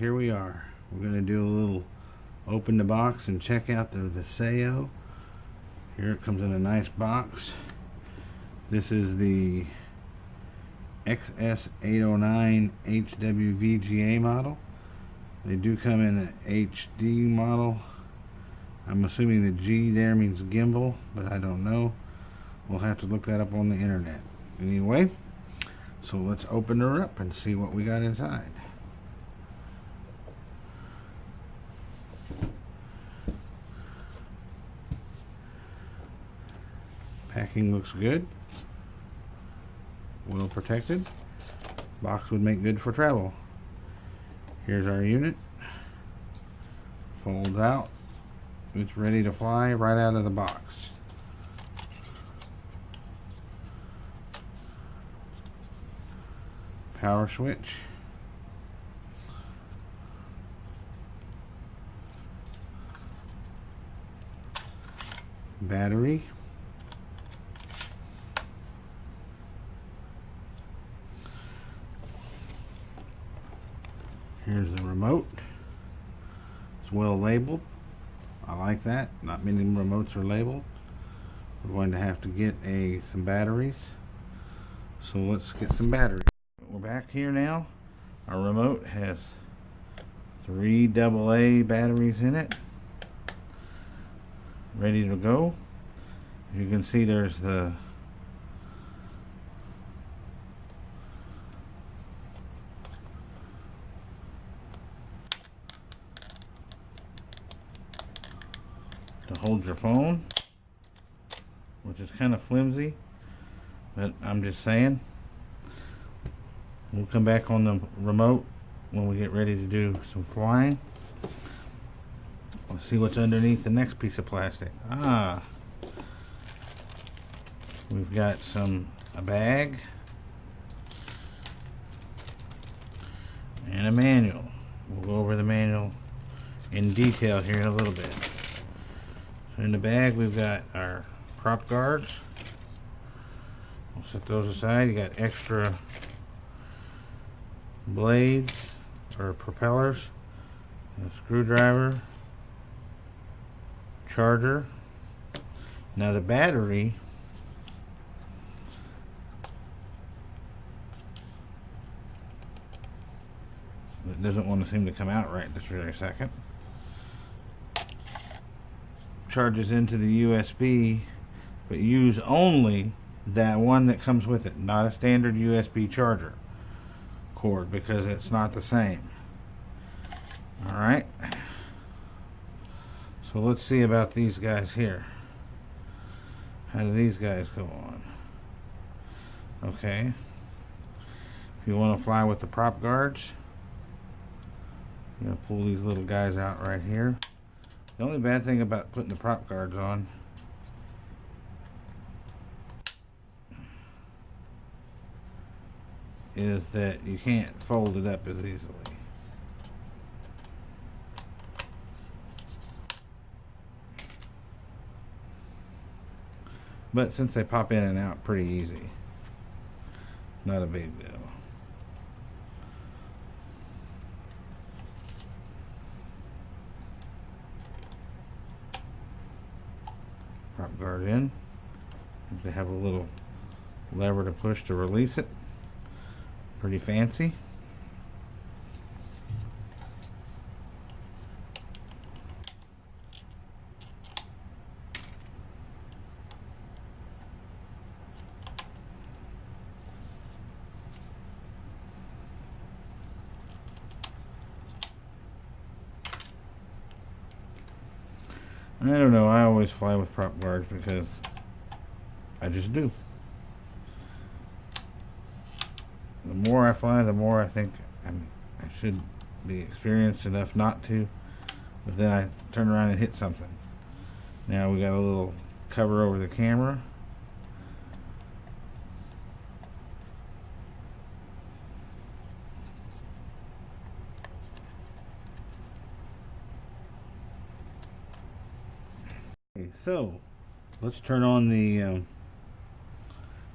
here we are. We're going to do a little open the box and check out the Visuo. Here it comes in a nice box. This is the XS809HW VGA model. They do come in an HD model. I'm assuming the G there means gimbal, but I don't know. We'll have to look that up on the internet. Anyway, so let's open her up and see what we got inside. Packing looks good. Well protected. Box would make good for travel. Here's our unit. Folds out. It's ready to fly right out of the box. Power switch. Battery. Here's the remote. It's well labeled. I like that. Not many remotes are labeled. We're going to have to get some batteries. So let's get some batteries. We're back here now. Our remote has 3 AA batteries in it. Ready to go. You can see there's the to hold your phone, which is kind of flimsy, but I'm just saying. We'll come back on the remote when we get ready to do some flying. Let's see what's underneath the next piece of plastic. We've got a bag and a manual. We'll go over the manual in detail here in a little bit. So in the bag we've got our prop guards. We'll set those aside. You got extra blades or propellers, a screwdriver, charger. Now the battery, it doesn't want to seem to come out right this very second. Charges into the USB, but use only that one that comes with it, not a standard USB charger cord, because it's not the same. Alright, so let's see about these guys here. How do these guys go on? Okay, if you want to fly with the prop guards, you're going to pull these little guys out right here. The only bad thing about putting the prop guards on is that you can't fold it up as easily. But since they pop in and out pretty easy, not a big deal. Prop guard in. They have a little lever to push to release it. Pretty fancy. I don't know, I always fly with prop guards because I just do. The more I fly, the more I think I should be experienced enough not to, but then I turn around and hit something. Now we got a little cover over the camera. Okay, so let's turn on the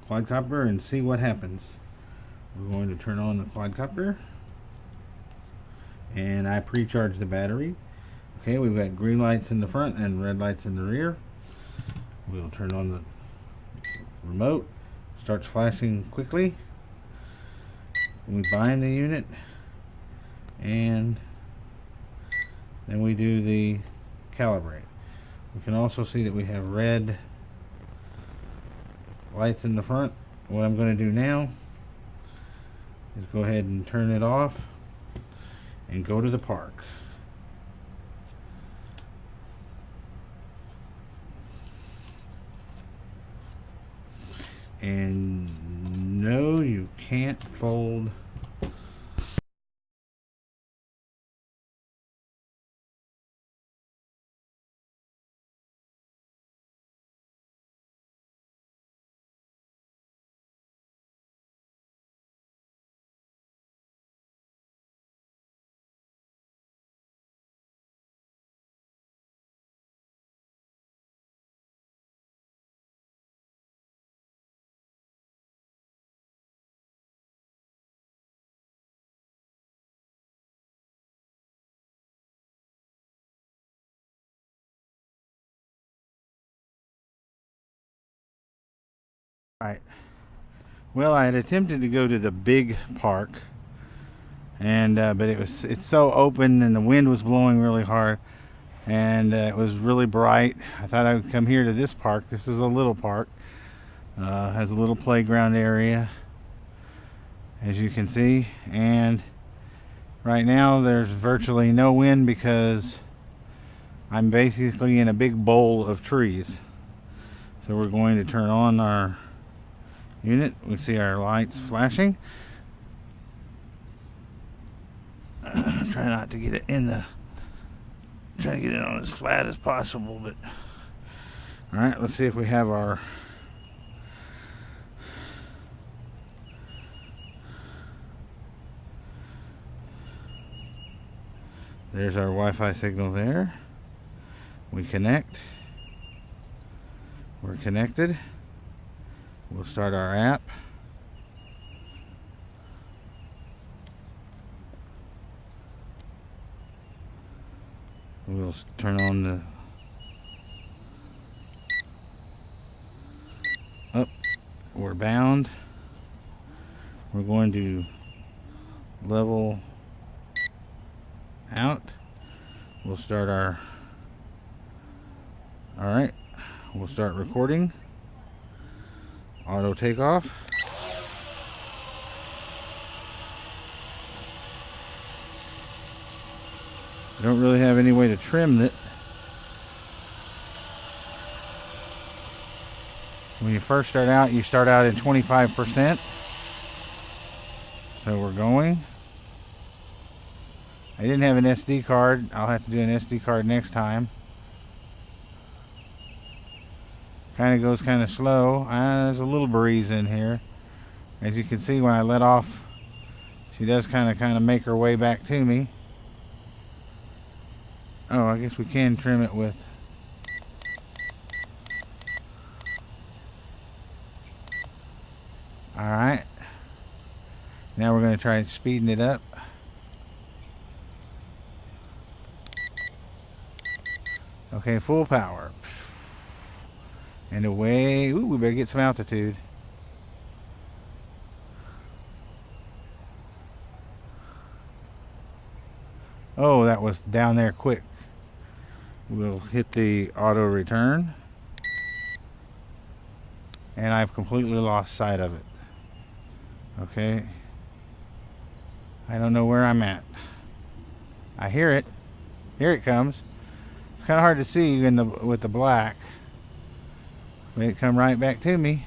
quadcopter and see what happens. We're going to turn on the quadcopter, and I pre-charged the battery. Okay, we've got green lights in the front and red lights in the rear. We'll turn on the remote. Starts flashing quickly. We bind the unit, and then we do the calibrate. We can also see that we have red lights in the front. What I'm going to do now is go ahead and turn it off and go to the park. And no, you can't fold right. Well, I had attempted to go to the big park, and but it's so open and the wind was blowing really hard, and it was really bright. I thought I would come here to this park. This is a little park, has a little playground area, as you can see, and right now there's virtually no wind because I'm basically in a big bowl of trees. So we're going to turn on our unit. We see our lights flashing. Try not to get it in the, try to get it on as flat as possible, but all right, let's see if we have our there's our Wi-Fi signal there. We connect. We're connected. We'll start our app. We'll turn on the up. We're bound. We're going to level out. We'll start our, all right, we'll start recording. Auto takeoff. I don't really have any way to trim it. When you first start out, you start out at 25%. So we're going. I didn't have an SD card. I'll have to do an SD card next time. Kind of goes kind of slow. There's a little breeze in here. As you can see, when I let off, she does kind of make her way back to me. Oh, I guess we can trim it with. All right. Now we're going to try speeding it up. Okay, full power. And away. Ooh, we better get some altitude. Oh, that was down there quick. We'll hit the auto return. And I've completely lost sight of it. Okay. I don't know where I'm at. I hear it. Here it comes. It's kind of hard to see in the with the black. But it come right back to me.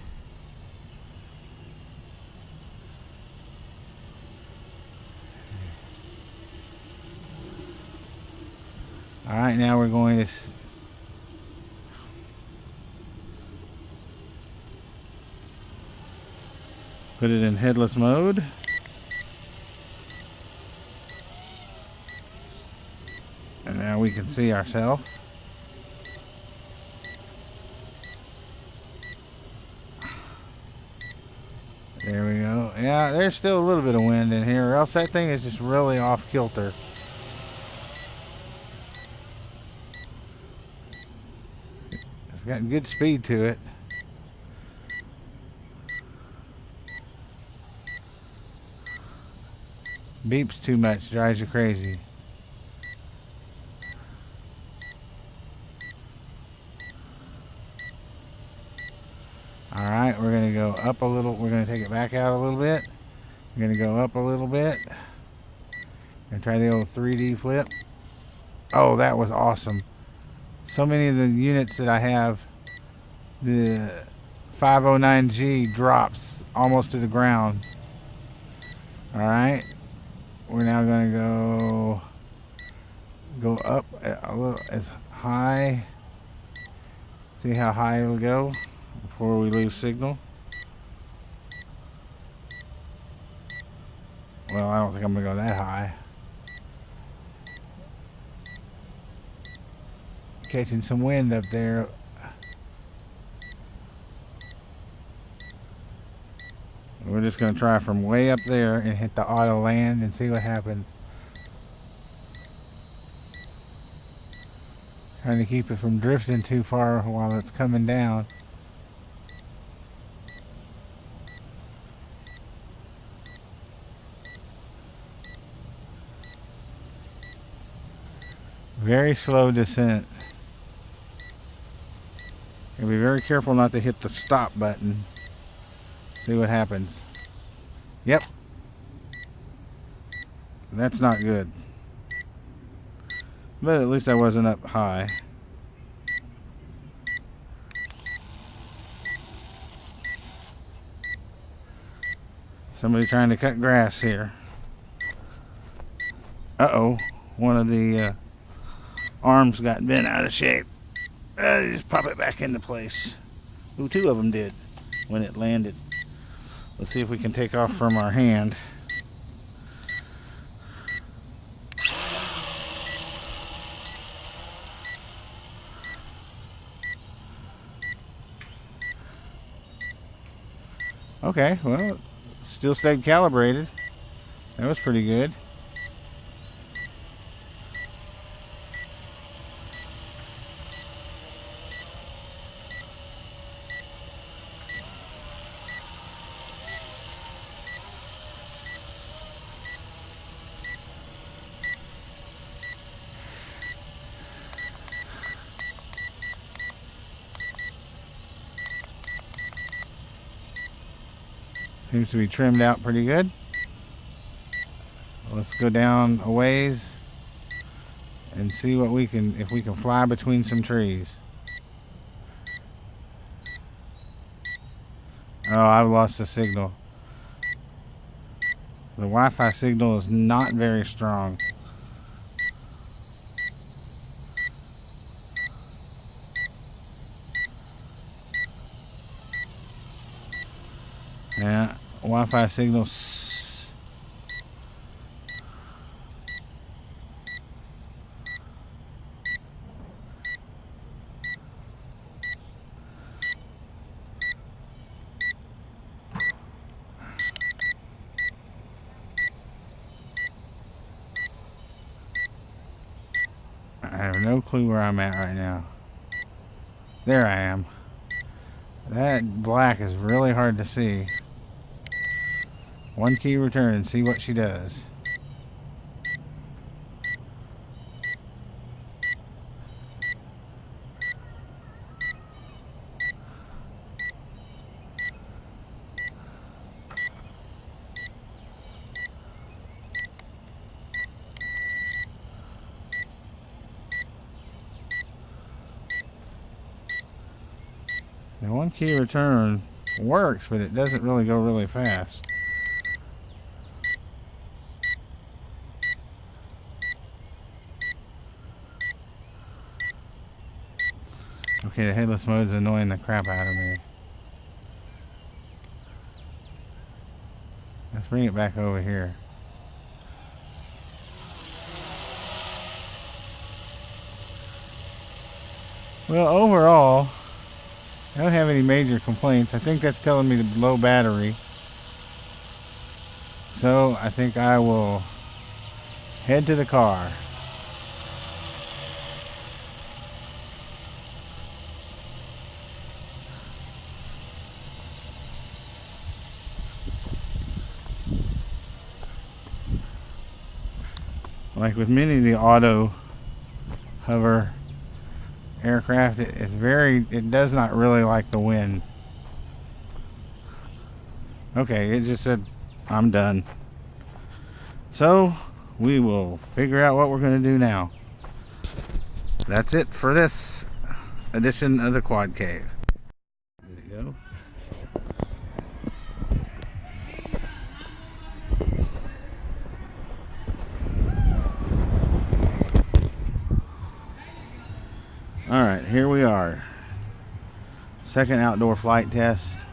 All right, now we're going to put it in headless mode. And now we can see ourselves. There we go. Yeah, there's still a little bit of wind in here, or else that thing is just really off kilter. It's got good speed to it. Beeps too much, drives you crazy. Alright, we're going to go up a little. We're going to take it back out a little bit. We're going to go up a little bit. And try the old 3D flip. Oh, that was awesome. So many of the units that I have, the 509G drops almost to the ground. Alright, we're now going to go up a little as high. See how high it'll go before we lose signal. Well, I don't think I'm going to go that high. Catching some wind up there. We're just going to try from way up there and hit the auto land and see what happens. Trying to keep it from drifting too far while it's coming down. Very slow descent. You'll be very careful not to hit the stop button. See what happens. Yep. That's not good. But at least I wasn't up high. Somebody trying to cut grass here. Uh-oh. One of the arms got bent out of shape. Just pop it back into place. Ooh, two of them did when it landed. Let's see if we can take off from our hand. Okay, well, it still stayed calibrated. That was pretty good. Seems to be trimmed out pretty good. Let's go down a ways and see what we can, if we can fly between some trees. Oh, I've lost the signal. The Wi-Fi signal is not very strong. Yeah, Wi-Fi signals. I have no clue where I'm at right now. There I am. That black is really hard to see. One key return and see what she does. Now, one key return works, but it doesn't really go really fast. Okay, the headless mode is annoying the crap out of me. Let's bring it back over here. Well, overall, I don't have any major complaints. I think that's telling me the low battery. So I think I will head to the car. like with many of the auto hover aircraft, it does not really like the wind. Okay, it just said I'm done. So we will figure out what we're going to do now. That's it for this edition of the Quad Cave. There you go. Alright, here we are. Second outdoor flight test.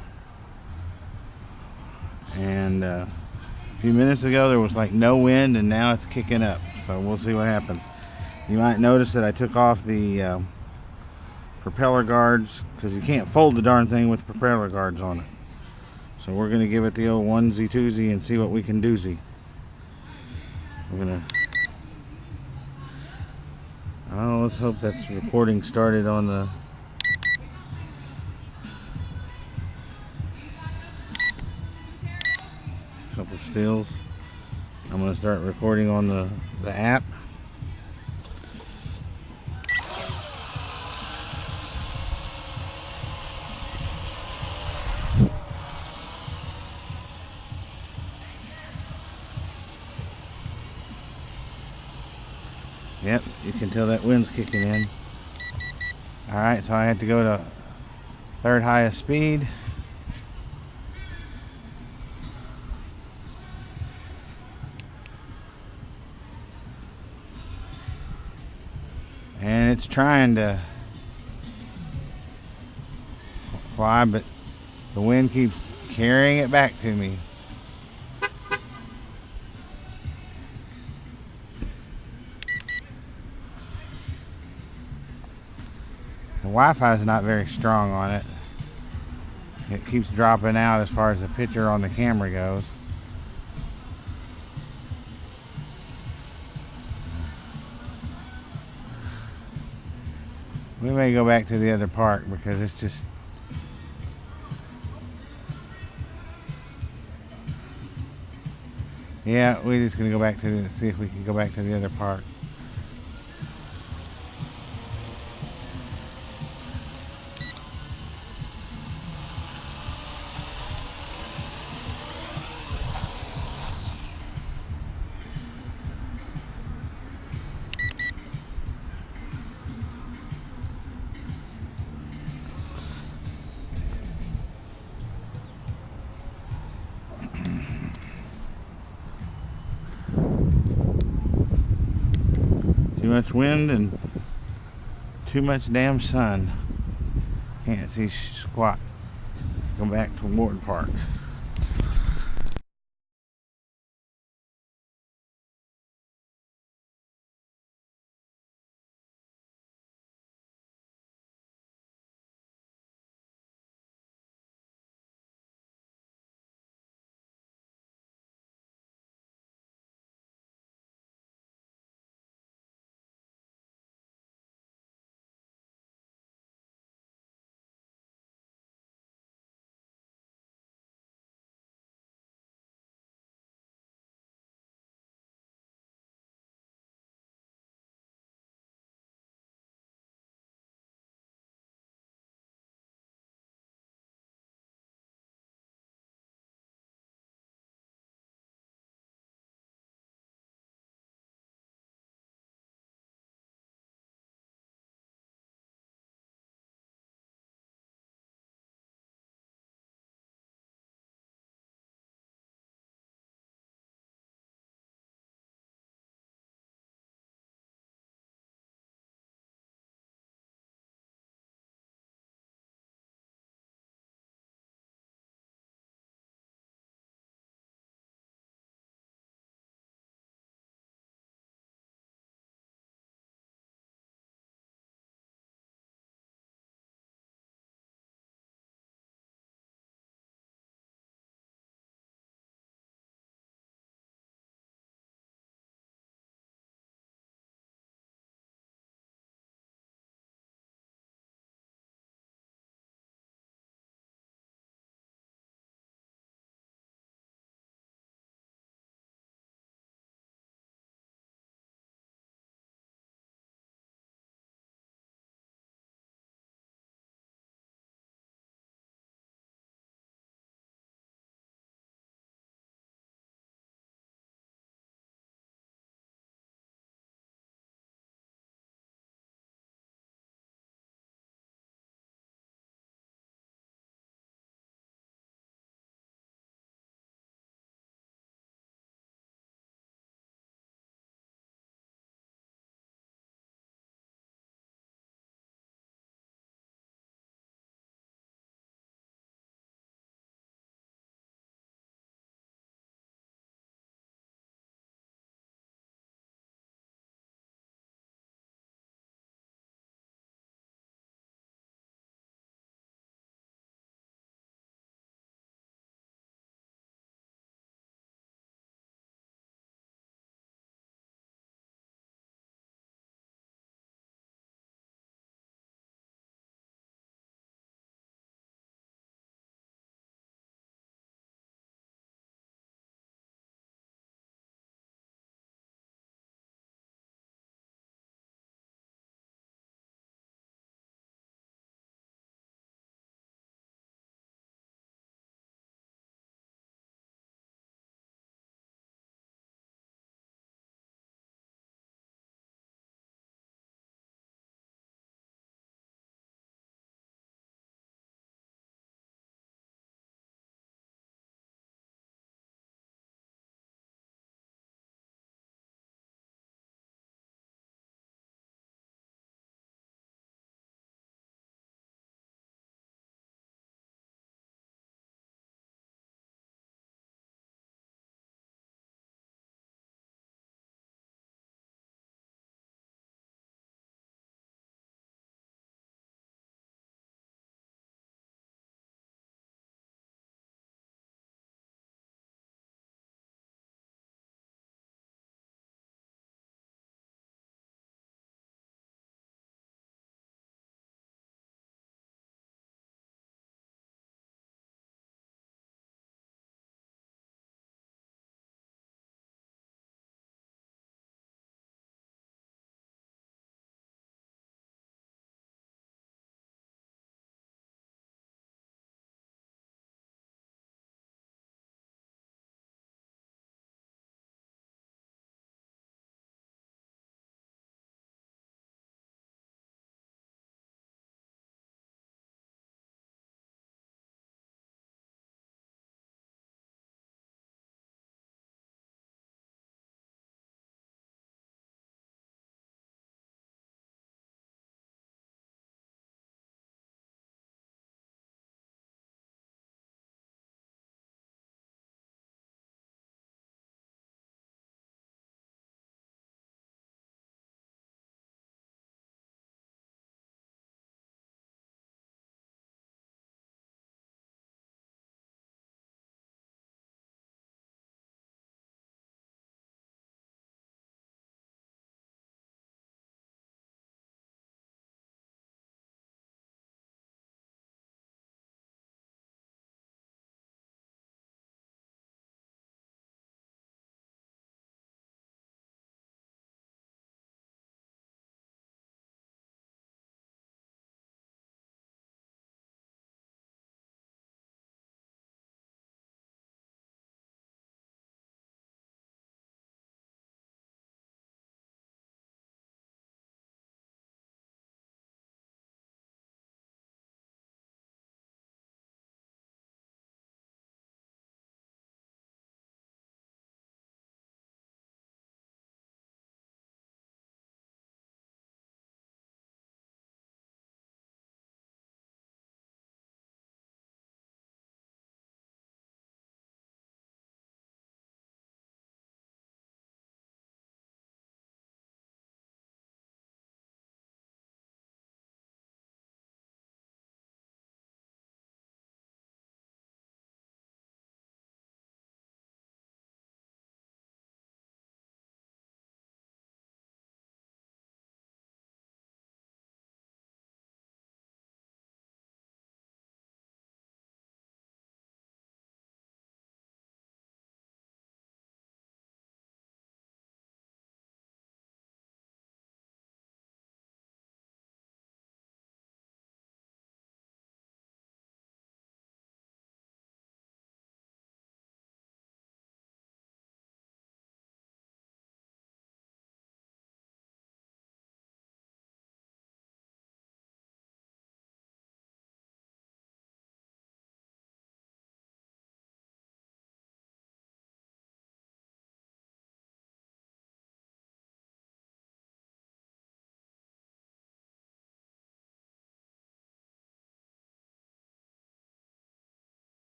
And a few minutes ago there was like no wind, and now it's kicking up. So we'll see what happens. You might notice that I took off the propeller guards, because you can't fold the darn thing with propeller guards on it. So we're going to give it the old onesie twosie and see what we can doozy. We're going to... Oh, let's hope that's recording started on the... Couple stills. I'm going to start recording on the app. Yep, you can tell that wind's kicking in. Alright, so I had to go to third highest speed. And it's trying to fly, but the wind keeps carrying it back to me. The Wi-Fi is not very strong on it. It keeps dropping out as far as the picture on the camera goes. We may go back to the other park because it's just... Yeah, we're just going to go back to see if we can go back to the other park. Too much wind and too much damn sun. Can't see squat. Go back to Ward Park.